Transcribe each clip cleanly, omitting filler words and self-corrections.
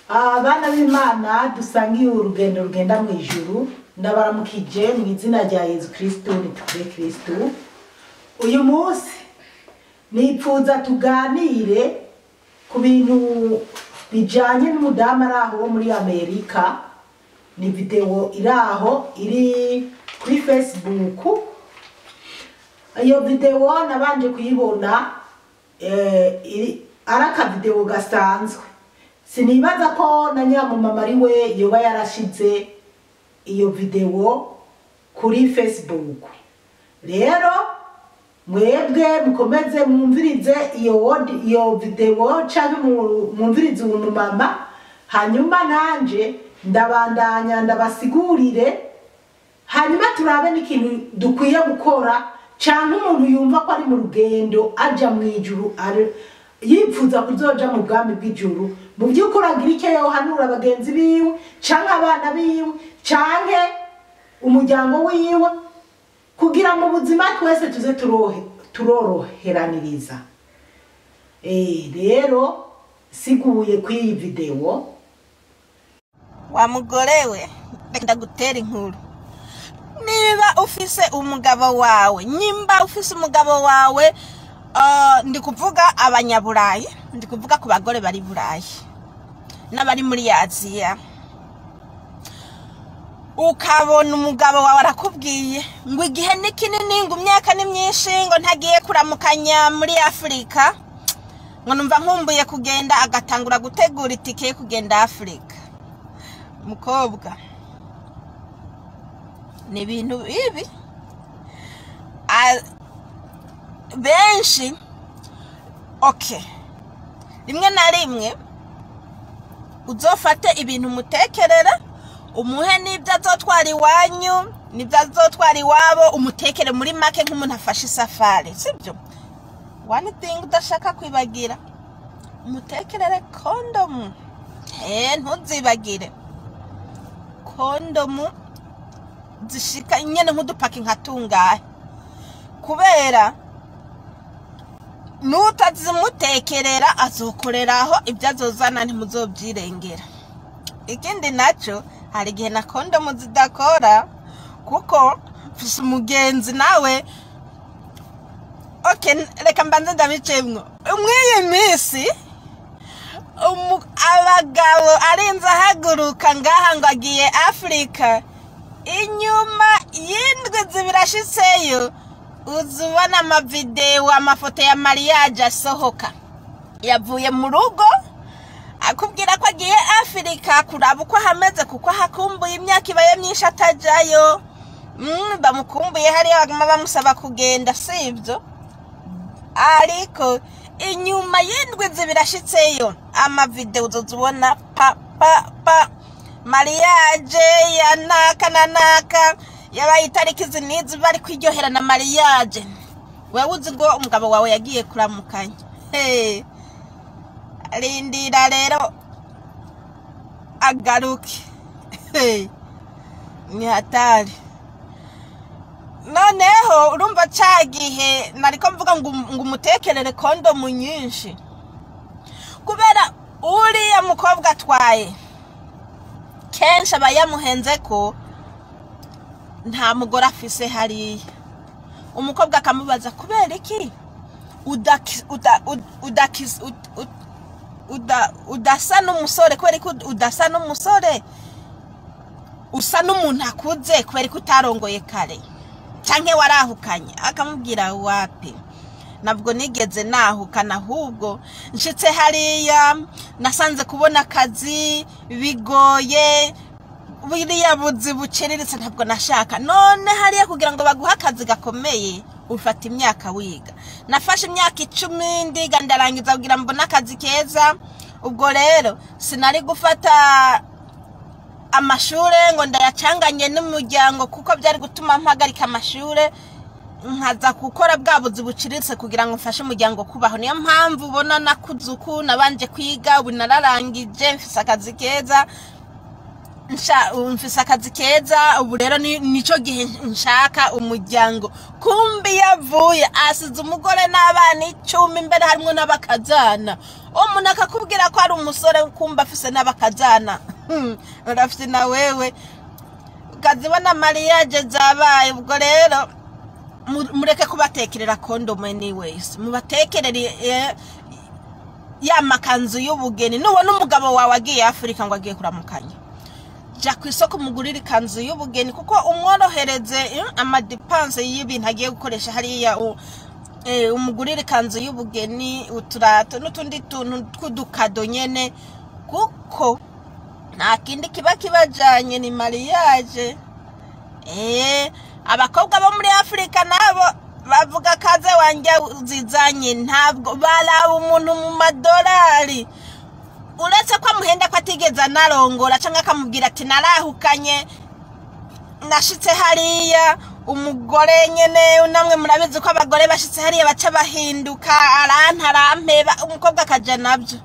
Abana b'Imana dusangiye urugendo rugenda mu ijuru ndabaramukije mu izina rya Yesu Kristo nitwe Kristo. Uyu munsi nipfuza tuganire ku bintu bijanye n'umudamu araho wo muri Amerika. Ni video iraho iri kuri Facebook. Iyo video nabanje kuyibona araka video gasanzwe. Sinibaza ko na nyamumama ari we yoba yarashize iyo video kuri Facebook. Rero mwebwe mukomeze mwumvirize iyo video canke mwumvirize umumama, hanyuma nanje ndabandanya ndabasigurire, hanyuma turabe n'ikintu dukwiye gukora canke umuntu yumva ko ari mu rugendo aja mu ijuru yipfuza kuzoja mu bwami bw'ijuru. Mu by'ukuri agira icyo yohanura bagenzi biwe canke abana biwe canke umuryango wiwe kugira mu buzima twese tuze turoroheraniriza. Rero siguye kuri iyi video. Wa mugore we ndagutera inkuru. Niba ufise umugabo wawe, nyimba ufise umugabo wawe, ndi kuvuga abanyaburayi, ndi kuvuga ku bagore bari burayi n'abari muri Aziya, ukabona umugabo wawe arakubwiye ngo igihe ni kinini, ngo imyaka ni myinshi, ngo ntagiye kuramukanya muri Afrika, ngo numva nkumbuye kugenda, agatangura gutegura itike yo kugenda Afrika. Mukobwa, ni ibintu bibi benshi. Okay, rimwe na rimwe uzofate ibintu mutekerera, umuhe n'ibyo azotwara iwanyu n'ibyo azotwara iwabo, umutekere muri make nk'umuntu afashe isafari, sibyo? One thing udashaka kwibagira, umutekerere kondomu. Ntuzibagire kondomu zishika nyene nk'udupaki nkatungahe, kubera nutazimutekerera azokoreraho ibyo azozana ntimuzobyirengera. Ikindi naco, hari igihe na kondomu zidakora kuko fise umugenzi nawe. Okay, reka mbanze ndabicemwo. Umwiyi misi abagabo arinze ahaguruka ngaha ngo agiye Afrika, inyuma y'indwi zibirashitseyo uzubona amavideo, amafoto ya mariage asohoka. Yavuye mu rugo akubwira ko agiye Afrika kuraba uko hameze, kuko hakumbuye imyaka ibaye myinshi atajayo. Bamukumbuye hariya baguma bamusaba kugenda, sibyo? Ariko inyuma y'indwi zibirashitseyo amavideo uzozubona pa mariage ya naka na naka, yabaye itariki zinizi bari kwiryoherana mariage. Wewe uzi ngo umugabo wawe yagiye kuramukanya. Rindira rero agaruke. Ni hatari. Noneho urumva cagihe nariko mvuga ngo umutekerere kondomu nyinshi, kubera uriya mukobwa atwaye kenshi aba yamuhenze ko nta mugore afise hariya. Umukobwa akamubaza kubera iki udasa n'umusore, kubera ko udasa n'umusore, usa n'umuntu akuze, kubera ko utarongoye kare canke warahukanye. Akamubwira wapi, nabwo nigeze nahukana, ahubwo nshitse hariya nasanze kubona akazi bigoye, biriya buzi buciriritse ntabwo nashaka. None hariya kugira ngo baguha akazi gakomeye ufata imyaka wiga. Nafashe imyaka 10 ndiga ndarangiza kugira mbona akazi keza. Ubwo rero sinari gufata amashure ngo ndayacanganye n'umuryango, kuko byari gutuma mpagarika amashure nkaza gukora bwa buzi buciriritse kugira ngo mfashe umuryango kubaho. Niyo mpamvu ubona nakuzuku nabanje kwiga, ubu nararangije mfise akazi keza. mfise akazi keza ubu rero nico gihe nshaka umuryango. Kumbi yavuye asize umugore n'abana 10 imbere harimo n'abakazana. Umuntu akakubwira ko ari umusore kumba afise n'abakazana. Urafite na wewe ukazibona mariage zabaye. Ubwo rero mureke kubatekerera condom anyways, mubatekerere ya makanzu y'ubugeni. Nubona umugabo wawe agiye Afrika ngo agiye kuramukanya, ja ku isoko mugurira ikanzu y'ubugeni kuko umworohereze amadepense y'ibintu agiye gukoresha hariya. Umugurira ikanzu y'ubugeni, uturato n'utundi tuntu tw'udukado nyene, kuko nta kindi kiba kibajanye ni mariage. Abakobwa bo muri Afrika nabo bavuga kaze wanje uzizanye, ntabwo baraba umuntu mu madolari. Uretse ko amuhenda ko atigeze narongora cyangwa akamubwira ati narahukanye nashitse hariya. Umugore nyene namwe murabizi ko abagore bashitse hariya baca bahinduka arampeba, umukobwa akaja nabyo.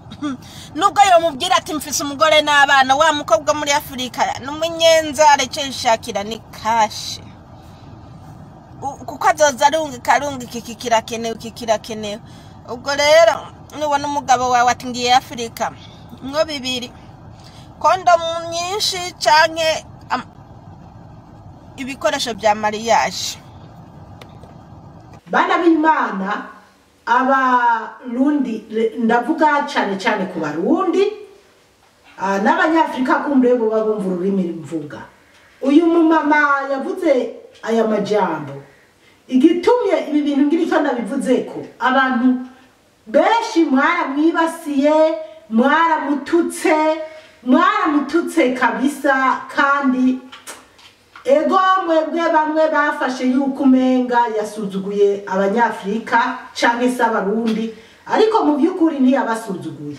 Nubwo yo mubwira ati mfise umugore n'abana, wa mukobwa muri Afrika n'umunyenzare cyo yishakira ni kashi, kuko azoza arunga kikirakenewe. Ubwo rero nubona umugabo wawe ati ngiye Afrika, mwo bibiri: condom nyinshi canke ibikoresho bya mariage. Bana b'Imana, abarundi, ndavuga cyane ku barundi n'abanyafrika kumbe bo babumva ururimi mvuga. Uyu mumama yavuze aya majambo, igitumye ibi bintu ngiriko nabivuze ko abantu benshi mwaramwibasiye, mwaramututse kabisa. Kandi ego mwebwe bamwe bafashe yuko umenga yasuzuguye abanyafrika canke se abarundi, ariko mu by'ukuri ntiyabasuzuguye.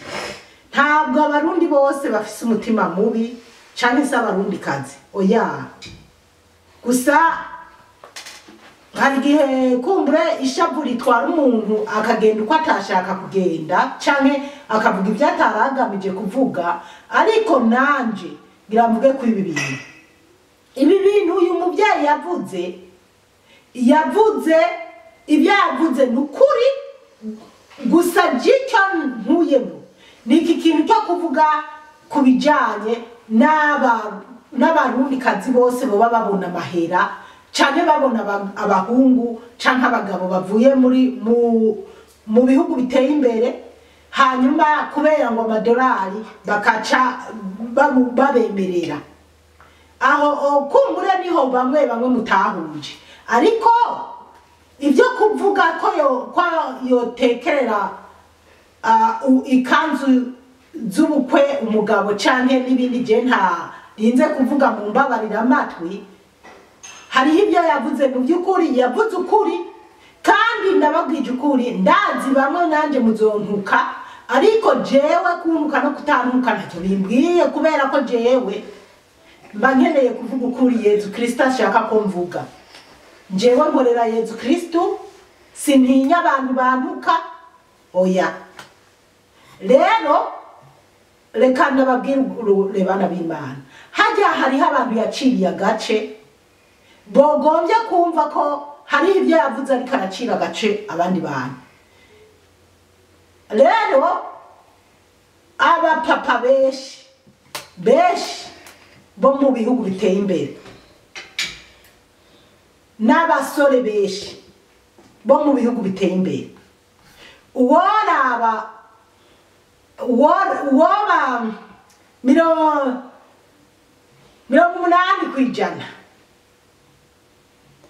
Ntabwo abarundi bose bafise umutima mubi canke se abarundi kazi, oya. Gusa hari gihe kumbure ishavu ritwara umuntu akagenda uko atashaka kugenda canke akavuga ibyo ataragamije kuvuga. Ariko nanje ngiramvuge ko ibi bintu uyu mubyeyi yavuze ibyo yavuze n'ukuri. Gusa jicyo ntuyemo ni iki kintu cyo kuvuga kubijanye n'abarundi kazi bose bo babona amahera canke babona abahungu canke abagabo bavuye mu bihugu biteye imbere, hanyuma kubera ngo amadolari bakaca babemerera. Aho kumbure niho bamwe mutahunje. Ariko ibyo kuvuga ko yotekerera ikanzu z'ubukwe umugabo canke n'ibindi je nta rinze kuvuga mu mbabarira amatwi. Hariho ibyo yavuze mu by'ukuri, yavuze ukuri kandi ndababwije ukuri. Ndazi bamwe nanje muzontuka, ariko jewe kuntuka no kutantuka ntacyo bimbwiye, kubera ko jewe mba nkeneye kuvuga ukuri Yezu Kristo ashaka ko mvuga. Jewe nkorera Yezu Kristo, sintinya abantu bantuka, oya. Rero reka ndababwire bana b'Imana, hajya hariho abantu yaciriye agace, bogombye kumva ko hari ibyo yavuze ariko aracira agace abandi bantu. Rero abapapa benshi bo mu bihugu biteye imbere, n'abasore benshi bo mu bihugu biteye imbere, uwoba 80%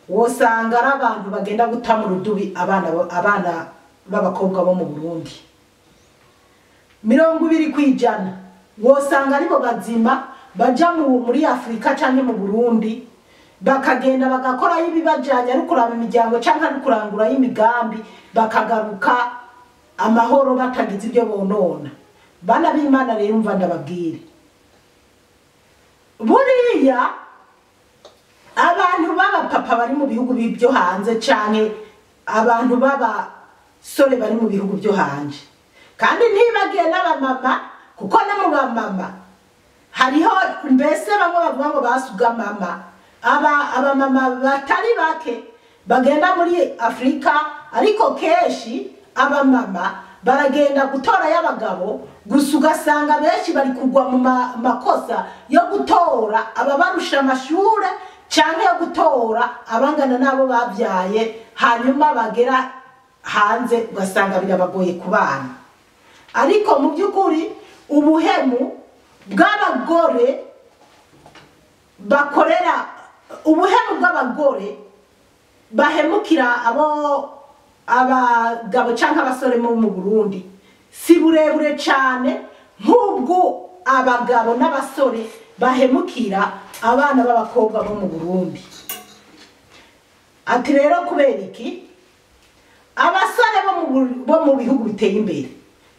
wosanga ari abantu bagenda guta mu rudubi abana b'abakobwa bo mu Burundi. 20% wosanga aribo bazima baja muri Afrika canke mu Burundi, bakagenda bagakora ibibajanye ari kuraba imiryango canke ari kurangura y'imigambi, bakagaruka amahoro batagize ibyo bonona. Bana b'Imana rero umva ndababwire, buriya abantu b'abapapa bari mu bihugu byo hanze canke abantu b'abasore bari mu bihugu byo hanze, kandi ntibagiye n'abamama, kuko no mu bamama hariho mbese bamwe bavuga ngo basuga mama aba mama batari bake bagenda muri Afrika ariko keshi aba mama baragenda gutora y'abagabo gusa ugasanga benshi bari kugwa mu makosa yo gutora ababarusha amashure cyangwa yo gutora abangana nabo babyaye hanyuma bagera hanze ugasanga birabagoye kubana. Ariko mu by'ukuri ubuhemu bw'abagore bakorera ubuhemu bw'abagore bahemukira abagabo cyangwa abasore mu Burundi si burebure cyane nk'ubwo abagabo n'abasore bahemukira abana b'abakobwa bo mu Burundi. Ati rero kubera iki abasore bo mu bihugu biteye imbere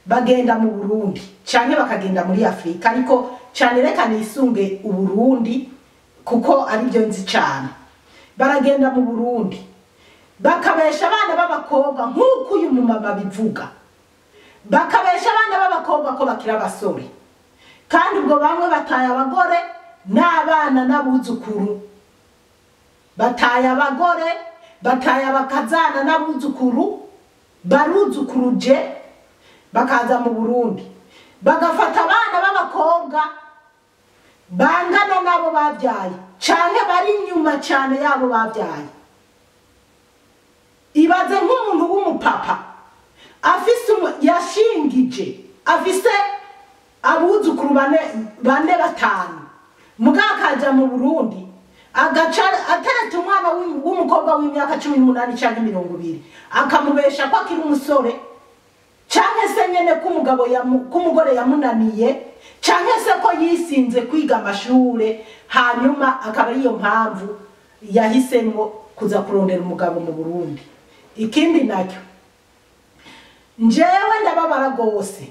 bagenda mu Burundi cyane bakagenda muri Afrika ariko cyane reka nisunge u Burundi kuko ari byo nzi cyane baragenda mu Burundi bakabesha abana b'abakobwa nk'uko uyu mumama bivuga bakabesha abana b'abakobwa ko bakira abasore kandi ubwo bamwe bataye abagore n'abana n'abuzukuru bataye abagore bataye abakazana n'abuzukuru baruzukuruje bakaza mu Burundi bagafata abana b'abakobwa bangana nabo babyaye cyane bari inyuma cyane yabo babyaye. Ibaze nk'umuntu w'umupapa afise yashingije afise abuzukuru bane batanu mugakaja mu Burundi agaca ateretse umwana w'umukobwa w'imyaka 18 cyangwa 20 akamubesha ko akiri umusore cyangwa se nyene k'umugore yamunaniye cyangwa se ko yisinze kwiga amashure hanyuma akaba ariyo mpamvu yahisemo kuza kurondera umugabo mu Burundi. Ikindi nacyo njewe ndababara gose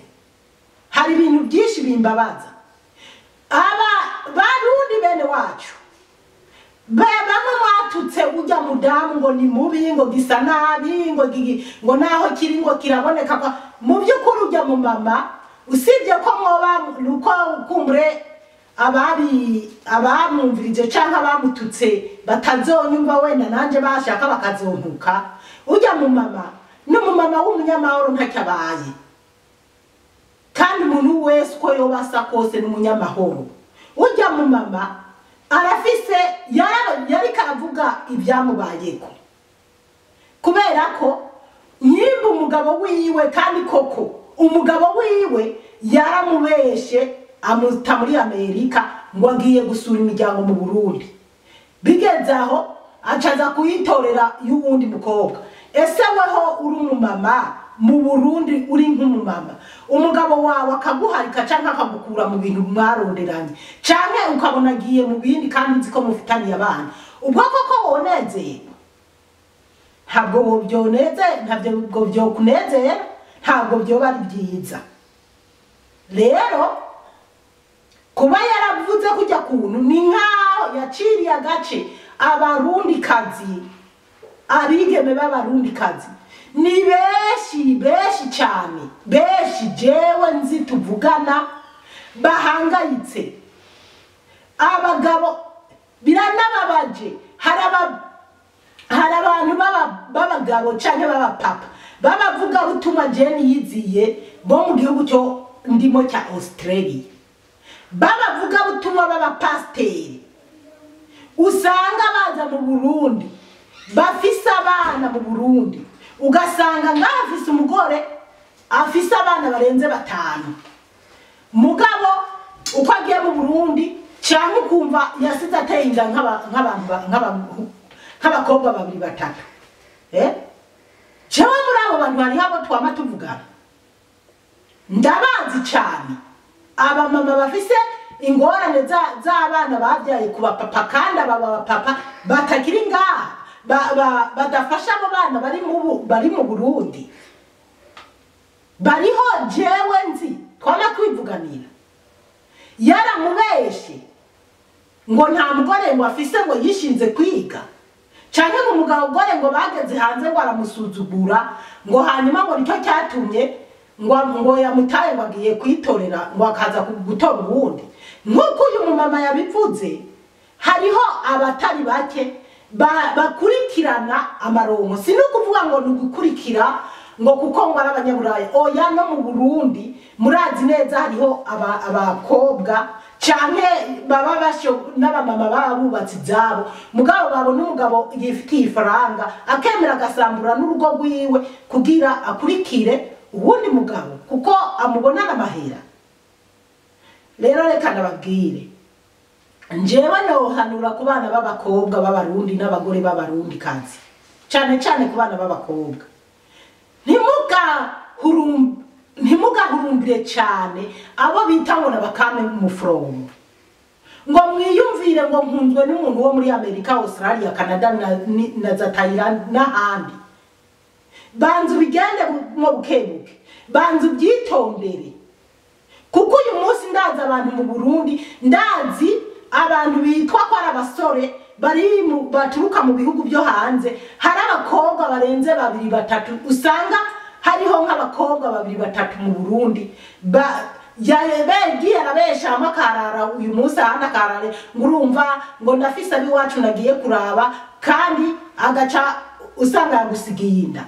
hari ibintu byinshi bimbabaza barundi bene wacu bamwe mwatutse ujya mudamu ngo ni mubi ngo gisa nabi ngo naho kiri ngo kiraboneka kwa mu by'ukuri ujya mu mama usibye ko mwoba nuko kumbre abamumvirije cyangwa abamututse batazonyumva wenda nanje bashaka bakazontuka ujya mu mama n'umumama w'umunyamahoro ntakyabaye kandi umuntu wese ko yobasa kose n'umunyamahoro ujya mu mama arafise yari karavuga ibyamubayeko kubera ko nyimba umugabo wiwe kandi koko umugabo wiwe yaramubeshe amuta muri Amerika ngo agiye gusura imiryango mu Burundi bigeze aho acaza kuyitorera y'uwundi mukobwa. Ese weho uri umumama mu Burundi uri nk'umumama umugabo wawe akaguharika cyangwa akagukura mu bintu mwaronderanye cyangwa ukabona agiye mu bindi kandi nzi ko mufitaniye abana ubwo koko wonezeye ntabwo byoneze ntabwo byo kunezera ntabwo byo bari byiza. Rero kuba yaravuze kujya kuntu ni nkaho yaciriye agace abarundi kazi abigeme b'abarundi kazi ni beshi cyane beshi jewe nzi tuvugana bahangayitse abagabo biranababaje hari abantu b'abagabo cyane b'abapapa babavuga butuma jeni yiziye bo mu gihugu cyo ndimo cya Australia babavuga butuma b'abapasteri usanga baza mu Burundi bafise abana mu Burundi ugasanga ngafise umugore afise abana barenze 5 mugabo uko agiye mu Burundi cyangwa ukumva yasize ateye inda nk'abakobwa 2-3 cyangwa muri abo bantu bari habo twama tuvugana ndabazi cyane aba mama bafise ingorane z'abana babyaye ku bapapa kandi aba papa batakiri ngaha badafasha abo bana bari mu Burundi bariho jewe nzi twama kwivuganira yaramubeshe ngo nta mugore ngo afise ngo yishinze kwiga cyane ngo umugabo gore ngo bageze hanze ngo aramusuzugura ngo hanyuma ngo nicyo cyatumye ngo yamutaye ngo agiye kwitorera ngo akaza gutora ubundi nk'uko uyu mumama yabivuze hariho abatari bake bakurikirana amaronko si no kuvuga ngo nugukurikira ngo kuko ngo ari abanyaburaya oya no mu Burundi murazi neza hariho abakobwa canke baba basho n'abamama baba bubatse ibyabo mugabo babona umugabo yifitiye ifaranga akemera agasambura n'urugo rwiwe kugira akurikire ubundi mugabo kuko amubona n'amahera. Rero reka nababwire njewe nohanura ku bana b'abakobwa b'abarundi n'abagore b'abarundi kazi cyane cyane ku bana b'abakobwa ntimugahurumbire cyane abo bita ngo nabakame mu foromo ngo mwiyumvire ngo nkunzwe n'umuntu wo muri Amerika, Australia, Canada na za Thailand n'ahandi. Banzu bigende mu bukebuke, banzu byitondere kuko uyu munsi ndazi abantu mu Burundi, ndazi abantu bitwa ko ari abasore baturuka mu bihugu byo hanze, hari abakobwa barenze 2-3 usanga hariho nk'abakobwa 2-3 mu Burundi yabegiye arabesha amakarara uyu munsi ahandi akarare ngurumva ngo ndafise abiwacu nagiye kuraba kandi agaca usanga yagusigiye inda.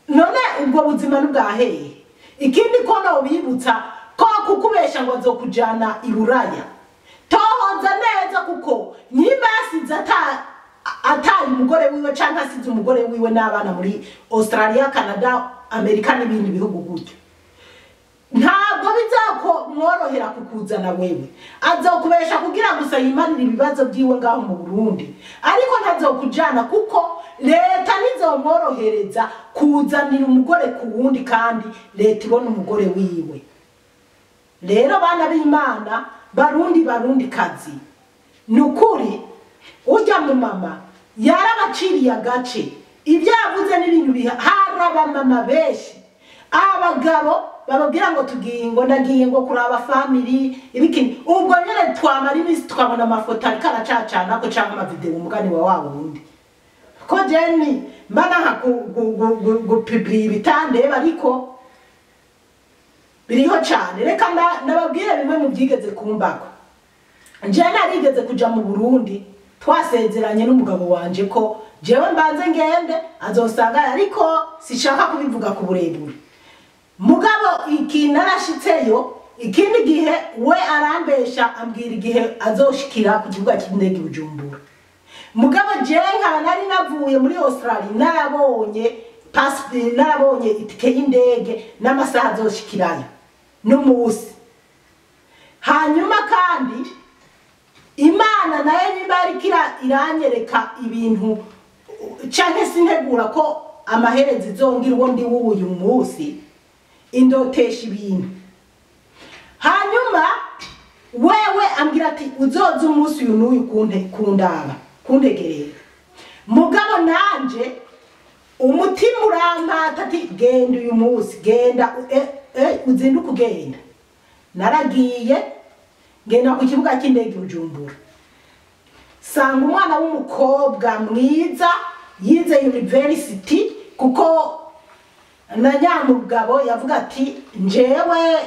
None ubwo buzima n'ubwaheye ikindi ko no bibutsa ko kukubesha ngo azokujana iburaya tohoza neza kuko nyimba yasize ataye umugore wiwe canke asize umugore wiwe n'abana muri Australia, Canada, Amerika n'ibindi bihugu gutyo, ntabwo bizako mworohera kukuzana wewe, azokubesha kugira gusa yimanire ibibazo byiwe ngaho mu Burundi, ariko ntazokujana kuko leta nizomworohereza kuzanira umugore ku wundi kandi leta ibona umugore wiwe. Rero bana b'Imana barundi kazi nukuri ujya mu mama yarabaciriye agace ibyo yavuze n'ibintu biharaba mama beshi abagabo bababwira ngo tugiye ngo nagiye ngo kuraba family ibikini ubwo nyene twamara imisi twabona amafoto ariko aracacana ko cyangwa amavideo umugani wa wabo wundi ko jeni mbana gupibli bitandeba ariko biriho cyane. Reka nababwire bimwe mu byigeze kumbako. Nje narigeze kuja mu Burundi twasezeranye n'umugabo wanje ko jewe mbanze ngende azosanga, ariko sishaka kubivuga ku burebure. Mugabo ikintu narashitseyo ikindi gihe we arambesha ambwira igihe azoshikira ku kibuga cy'indege Bujumbura. Mugabo je nkaba nari navuye muri Australia narabonye itike y'indege n'amasaha azoshikirayo n'umusi. Hanyuma kandi Imana nayo nibarikira iranyereka ibintu canke sintegura ko amaherezi izongira uwo ndi wuyu munsi indotesha ibintu. Hanyuma wewe ambwira ati uzoza umunsi uyu n'uyu kundegerera. Mugabo nanje umutima urampata ati genda uyu munsi genda uzinduka ugenda. Naragiye ngenda ku kibuga cy'indege Bujumbura, sanga umwana w'umukobwa mwiza yize university kuko na nyamugabo yavuga ati njewe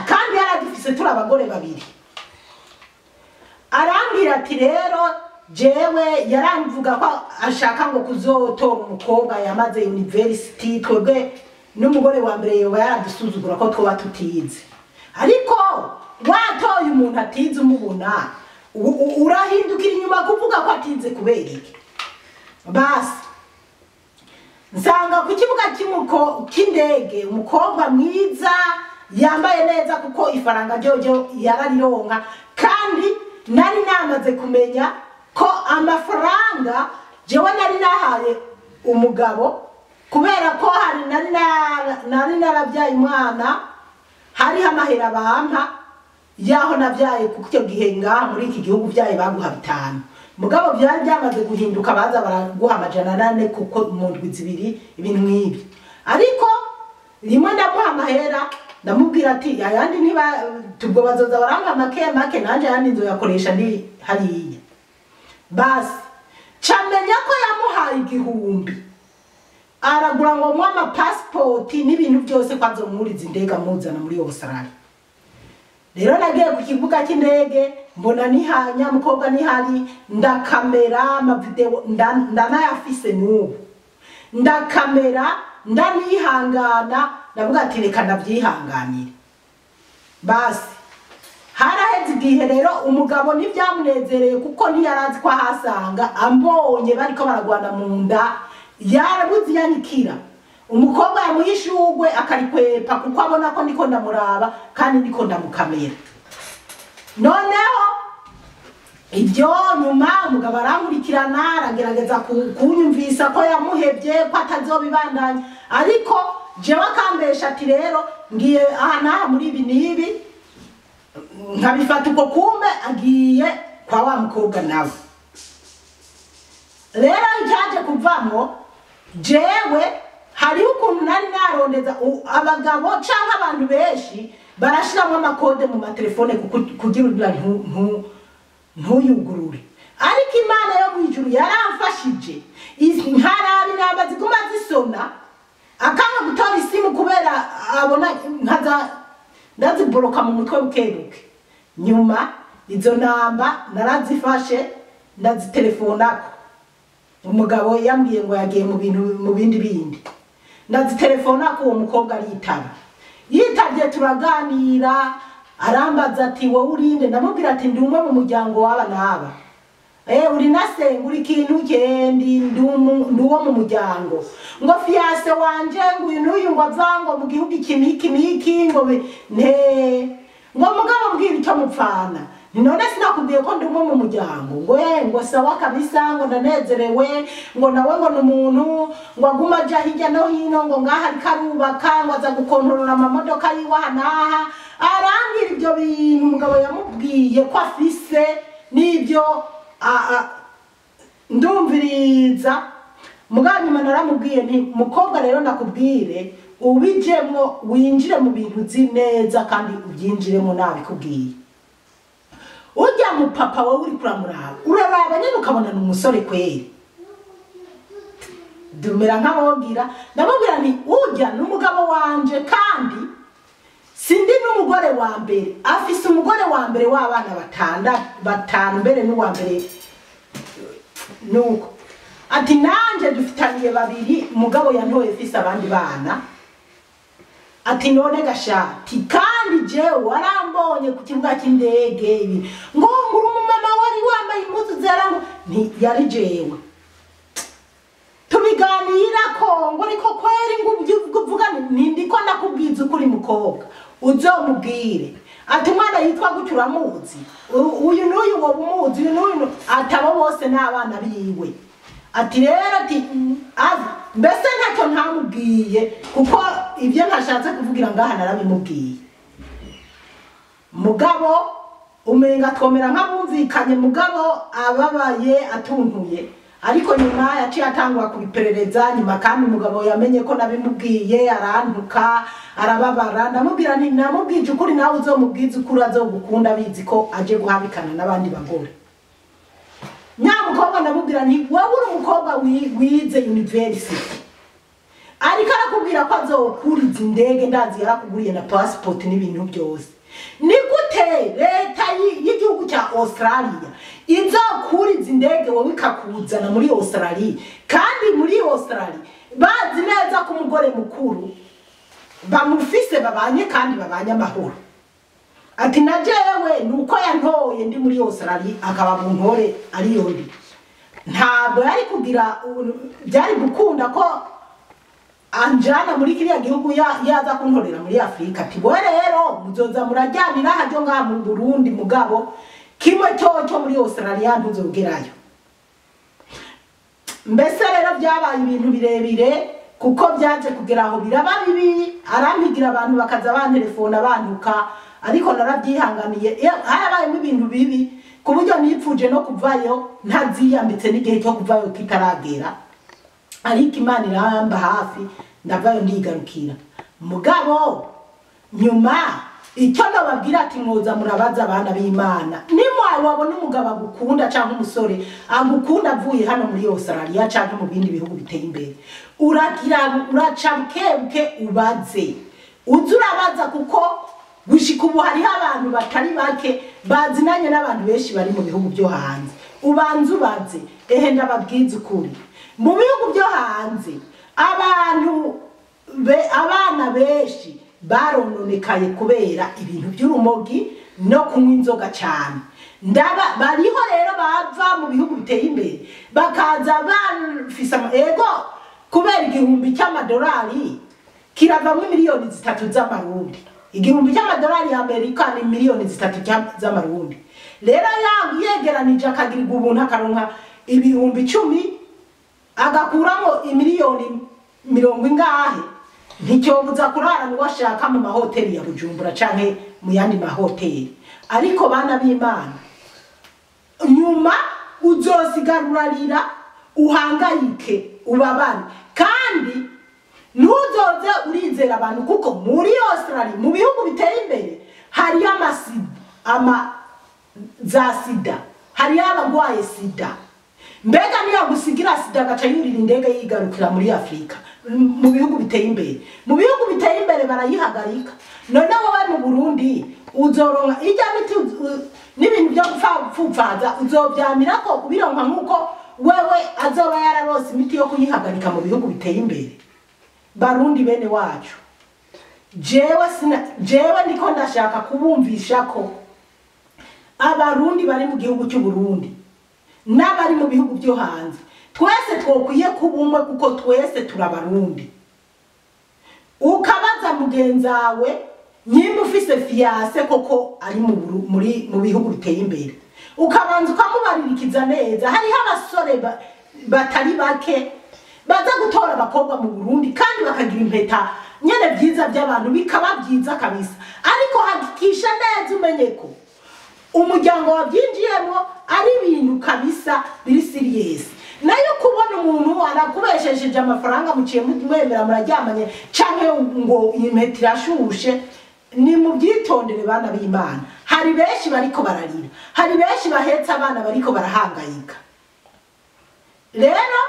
kandi yaragifise turi abagore babiri. Arambwira ati rero jewe yaramvuga ko ashaka ngo kuzotora umukobwa yamaze university, twebwe n'umugore wa mbere yoba yaradusuzugura ko twoba tutize, ariko watoye umuntu atize umubona urahindukira inyuma kuvuga ko atize kubera iki. Basi nsanga ku kibuga cy'indege umukobwa mwiza yambaye neza kuko ifaranga ryojo yararironka, kandi nari namaze kumenya ko amafaranga jewe nari nahaye umugabo kubera ko hari nari narabyaye umwana, hari amahera bampa yaho nabyaye kuko icyo gihe ngaha muri iki gihugu byaye baguha 5. Mugabo byari byamaze guhinduka baza baraguha 400 kuko mu ndwi 2 ibintu nk'ibi. Ariko rimwe ndamuha amahera ndamubwira ati ayandi ntiba tubwo bazoza baranga make nanje yandi nzo yakoresha ndi hariya. Basi camenya ko yamuhaye 1000 aragura ngo mwa passport n'ibintu byose kwazo muri zindega muzana muri Australia. rero nagiye ku kibuga cy'indege mbona nihanya mukobwa nihari ndakamera amavideo ndanayafise n'ubu ndakamera ndanihangana ndavuga ati reka ndabyihanganire basi haraheze igihe rero umugabo ntibyamunezereye kuko ntiyarazi ko ahasanga ambonye bariko baragwana mu nda yarabuze yanyikira umukobwa yamuhishugwe akarikwepa kuko abona ko ndiko ndamuraba kandi ndiko ndamukamera noneho ibyo nyuma umugabo arankurikirana aragerageza kunyumvisa ko yamuhebye ko atazobibandanya ariko jewe akambesha ati rero ngiye aha n'aha muri ibi n'ibi nkabifata uko kumbe agiye kwa wa mukobwa nawe rero icyaje kuvamo jewe hariho ukuntu nari narondeza abagabo cyangwa abantu benshi barashiramo amakode mu matelefone kugira ntuyugurure ariko Imana yo mwijuru yaramfashije nkarabi namba ziguma zisona akanga gutora isimu kubera abona nkaza ndaziboroka mu mutwe bukebuke nyuma izo namba narazifashe ndazitelefonako umugabo yambwiye ngo yagiye mu bindi ndazitelefonako uwo mukobwa aritaba yitavye turaganira arambaza ati wowe urinde ndamubwira ati ndi umwe mu muryango w'aba n'aba uri nasenga uri kintu kendi ndi uwo mu muryango ngo fiase wanje ngo uyu ngo avango mu gihugu iki ngo ngo mugabo mbwira icyo mupfana none sinakubwiye ko ndi umwe mu muryango ngo sawa kabisa ngo ndanezerewe ngo nawe ngo n'umuntu ngo aguma aja hirya no hino ngo ngaha ariko arubaka ngo aza gukontorora amamodoka yiwe hanaha arambwira ibyo bintu umugabo yamubwiye ko afise n'ibyo ndumviriza mugabo nyuma naramubwiye nti mukobwa rero ndakubwire ubijemwo winjire mu bintu uzi neza kandi ubyinjiremo nabikubwiye ujya mu papa wowe uri kuramuraba uraraba nyine ukabona n'umusore kweri dumera nk'ababwira ndamubwira nti ujya n'umugabo wanje kandi sindi n'umugore wa mbere afise umugore wa mbere w'abana batanu mbere n'uwa mbere nuko ati nanje dufitaniye babiri umugabo yantoye fise abandi bana ati none gashati kandi je warambonye ku kibuga cy'indege ibi ngo nguru mama wari wambaye impuzu zera ngo nti yari jewe tubiganira ko ngo ariko kweri ngo uvuga ndiko ndakubwiza ukuri mukobwa uzomubwire ati mwana yitwa gutyo uramuzi uyu n'uyu wo umuzi uyu n'uyu atabo bose n'abana biwe ati rero ati mbese ntacyo ntamubwiye kuko ibyo ntashatse kuvugira ngaha narabimubwiye mugabo umenga twomera nk'abumvikanye mugabo ababaye atuntuye ariko nyuma yaciye atangwa kubiperereza nyuma kandi umugabo yamenye ko nabimubwiye arantuka arababara ndamubwira nti namubwije ukuri nawe uzomubwiza ukuri azogukunda bizi ko aje guhabikana n'abandi bagore nyamukobwa ndamubwira nti wowe uri umukobwa wize university ariko arakubwira ko azokuriza indege ndazi yarakuguriye na passport n'ibintu byose ni gute leta y'igihugu cya Australia izokuriza indege wowe ikakuzana muri Australia kandi muri Australia bazi neza ko umugore mukuru bamufise babanye kandi babanye amahoro ati najewe nuko yantoye ndi muri Australia akaba mu ntore ari yodi ntabwo yari kugira byari gukunda ko anjana muri kiriya gihugu yaza kuntorera muri Afrika ati bo rero muzoza murajyanira hajyo ngaha mu Burundi mugabo kimwe cyo muri Australia ntuzogerayo mbese rero byabaye ibintu birebire kuko byaje kugera aho biraba bibi arampigira abantu bakaza bantelefona bantuka ariko narabyihanganiye harabayemo ibintu bibi ku buryo nipfuje no kuvayo ntaziyambitse n'igihe cyo kuvayo kitaragera ariko Imana iramba hafi ndavayo ndigarukira mugabo nyuma icyo nababwira ati mwoza murabaza abana b'Imana nimwe wabona umugabo agukunda cyangwa umusore agukunda avuye hano muri Australia cyangwa mu bindi bihugu biteye imbere uraca bukebuke ubaze urabaza kuko gushika ubu hariho abantu batari bake bazinanye n'abantu benshi bari mu bihugu byo hanze. Ubanza ubaze, ehe ndababwiza ukuri, mu bihugu byo hanze abana benshi barononekaye kubera ibintu by'urumogi no kunywa inzoga cyane. Bariho rero bava mu bihugu biteye imbere bakaza bafise ego kubera igihumbi cy'amadolari kiravamo miliyoni 3 z'amarundi. Igihumbi cy'amadolari y'Amerika ni miliyoni 3 z'amarundi. Rero yegeranije akagirirwa ubuntu akaronka ibihumbi 10 agakuramo imiliyoni 70 nticyobuza kurara ngo ashaka mu mahoteli ya Bujumbura canke mu yandi mahoteli. Ariko bana b'Imana, nyuma uzosigarurarira uhangayike ubabane, kandi ntuzoze urizera abantu, kuko muri Australia mu bihugu biteye imbere hari za sida, hari abagwaye sida. Mbega niyo gusigira sida gaca yurira indege yigarukira muri Afrika mu bihugu biteye imbere. Mu bihugu biteye imbere barayihagarika. None wowe mu Burundi uzoronka ijya biti n'ibintu byo gupfupfaza uzobyamira ko kubironka nkuko wewe azoba yararose imiti yo kuyihagarika mu bihugu biteye imbere. Barundi bene wacu, jewe niko ndashaka kubumvisha ko abarundi bari mu gihugu cy'u Burundi n'abari mu bihugu byo hanze twese twokwiye kubumwe, kuko twese turabarundi. Ukabaza mugenzawe nyimba ufise fiance koko ari mu bihugu biteye imbere, ukabanza ukamubaririkiza neza. Hariho abasore batari bake baza gutora abakobwa mu Burundi kandi bakagira impeta nyene byiza by'abantu bikaba byiza kabisa, ariko hakikisha neza umenye ko umuryango wabyinjiyemo ari ibintu kabisa biri serious. Nayo kubona umuntu arakubesheje amafaranga muciye mwemera muraryamanye canke ngo impeta irashushe, ni mu byitondere bana b'Imana. Hari benshi bariko bararira, hari benshi bahetse abana bariko barahangayika. Rero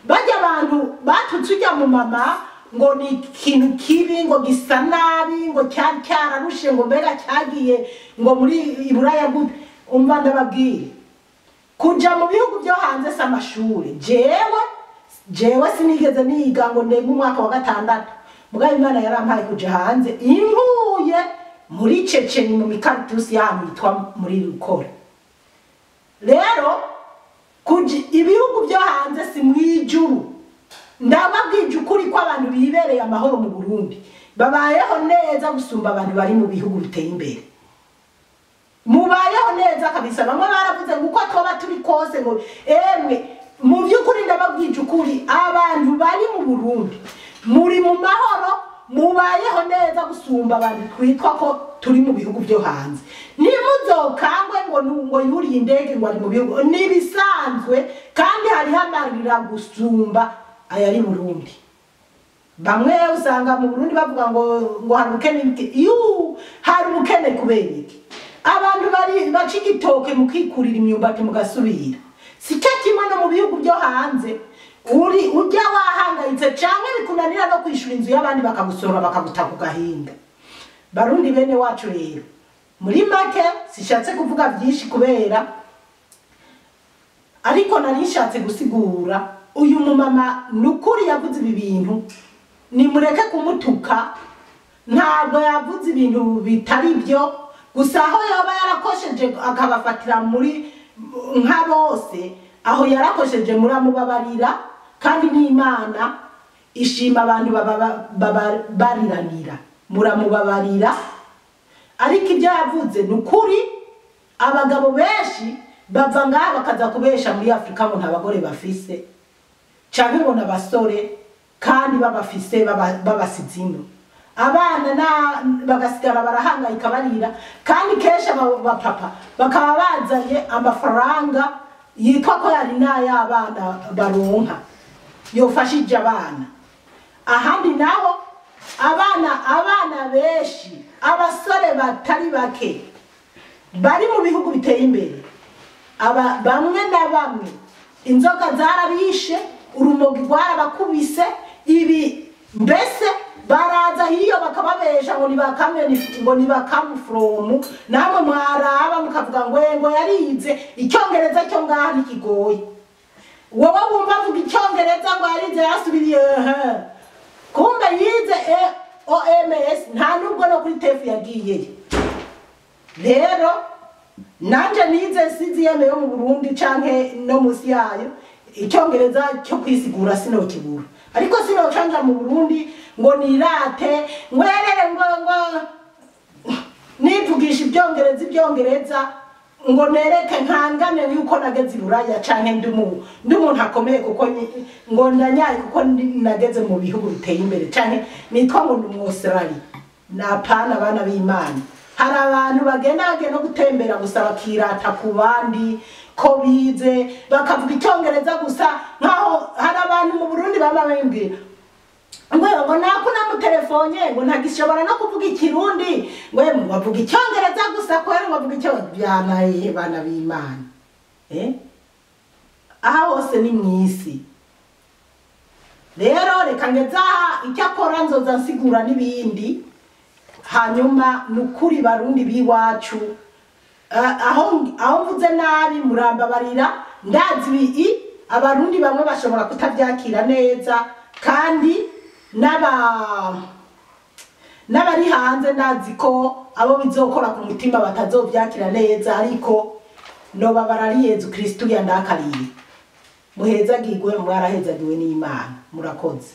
bajya abantu batutujya mu mama ngo ni ikintu kibi, ngo gisa nabi, ngo cyararushe, ngo mbega cyagiye ngo muri Iburaya gute. Umva ndababwire, kuja mu bihugu byo hanze s'amashuri. Jewe sinigeze niga ngo ndenge umwaka wa 6. Mugabe Imana yarampaye kuja hanze impuye muri Checheni mu mikaritusi yamu yitwa muri Rukora. Rero ibihugu byo hanze si mwijuru. Ndababwije ukuri ko abantu bibereye amahoro mu Burundi babayeho neza gusumba abantu bari mu bihugu biteye imbere. Mubayeho neza kabisa. Bamwe baravuze ngo uko twoba turi kose ngo emwe, mu by'ukuri ndababwije ukuri abantu bari mu Burundi muri mu mahoro, mubayeho neza gusumba abantu twitwa ko turi mu bihugu byo hanze. Nimuzokangwe ngo yuriye indege ngo ari mu bihugu, nibisanzwe kandi hari hamarira gusumba ayari Burundi. Bamwe usanga mu Burundi bavuga ngo hari ubukene bike. Hari ubukene kubera iki? Abantu bari bacigitoke mukikurira imyumbati mugasubira. Sicyo kimwe no mu bihugu byo hanze. Ujya wahangayitse cyangwa bikunanira no kwishura inzu y'abandi bakagusora bakaguta ku gahinda. Barundi bene wacu rero, muri make sishatse kuvuga byinshi kubera, ariko narishatse gusigura uyu mumama nukuri yavuze ibi bintu. Nimureke kumutuka, ntabwo yavuze ibintu bitari byo. Gusa aho yaba yarakosheje akabafatira muri nka bose, aho yarakosheje muramubabarira, kandi n'Imana ishima abantu bariranira, muramubabarira. Ariko ibyo yavuze nukuri, abagabo benshi bava ngaha bakaza kubesha muri Afrika ngo ntabagore bafise cyangwa ngo nabasore kandi babafise babasizino. Abana bagasigara barahangayika barira, kandi kesha papa bakaba bazanye amafaranga yitwa ko yari n'ay'abana baronka yofashije abana. Ahandi naho abana benshi, abasore batari bake bari mu bihugu biteye imbere, bamwe na bamwe inzoga zarabishe, urumogi rwarabakubise, ibi mbese baraza hiyo bakababesha ngo nibakamu from namwe mwaraba mukavuga ngo yarize icyongereza cyo ngaha nikigoye wowe wumva vuga icyongereza ngo yarize yasubiriye kumbe yize OMS nta nubwo no kuri TEF yagiye rero nanje nize CZM yo mu Burundi canke no musi yayo icyongereza cyo kwisigura sinokibura ariko sinocanja mu Burundi ngo nirate ngwerere ngo nivugisha ibyongereza ngo nereke nkangane yuko nageze Buraya canke ndi umuntu akomeye kuko ngo ndanyaye kuko nageze mu bihugu biteye imbere canke nitwa ngo ndi mu Australia napana abana b'Imana hari abantu bagenda no gutembera gusa bakirata ku bandi ko bize bakavuga icyongereza gusa nkaho hari abantu mu Burundi baba bembwira ngo nakuna mu telefone ngo ntagishobora no kuvuga ikirundi ngo bavuga icyongereza gusa ko ari bavuga icyo byanaye bana b'Imana aha hose ni mwisi rero reka ngeza icyo akora nzoza nsigura n'ibindi hanyuma nukuri barundi biwacu aho mvuze nabi murambabarira ndazi abarundi bamwe bashobora kutabyakira neza kandi n'abari hanze ndazi ko abo bizokora ku mutima batazobyakira neza ariko noba barari Yezu Kristo yandakariye muhezagirwe mwarahezagiwe n'Imana murakoze.